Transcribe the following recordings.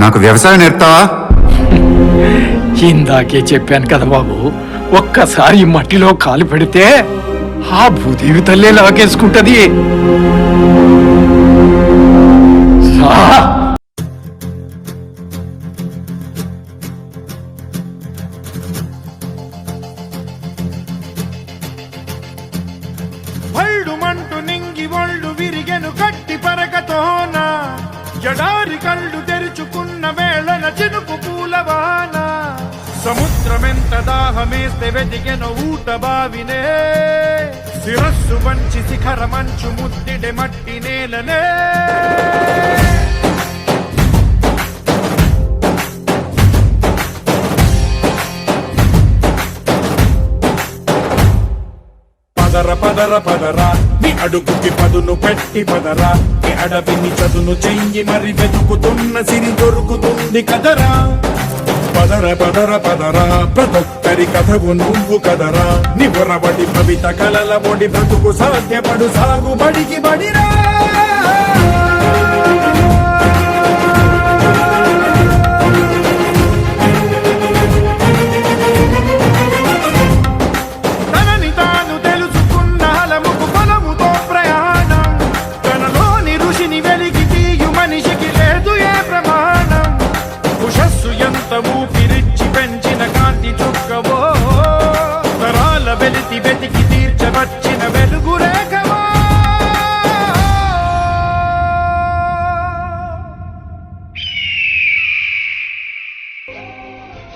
నాకు వ్యవసాయం నేర్పుతావా? ఇందాకే చెప్పాను కదా బాబు, ఒక్కసారి ఈ మట్టిలో కాలు పెడితే ఆ భూదేవి తల్లే లాగేసుకుంటది. భల్డుమంటూ నింగి ఒళ్ళు విరిగెను గట్టి పరకతోన, జడారి కళ్ళు తెరుచుకున్న వేళన చినుకు పూలవాన, సముద్రమెంత దాహమేస్తే వెతికెను ఊట బావినే, శిరస్సు వంచి శిఖర మంచు ముద్దిడే మట్టి నేలనే. పదర పదర పదరా నీ అడుగుకి పదును పెట్టి పదరా, నీ అడవిని చదును చెయ్యి మరి వెతుకుతున్న సిరి దొరుకుతుంది కదరా. పదర పదర పదరా ప్రతొక్కరి కథవు నువ్వు కదరా, నీ బొరబడి కవిత కలల ఒడి బ్రతుకు సాధ్యపడు సాగుబడికి బడిరా.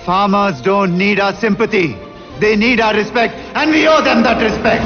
Farmers don't need our sympathy. They need our respect, and we owe them that respect.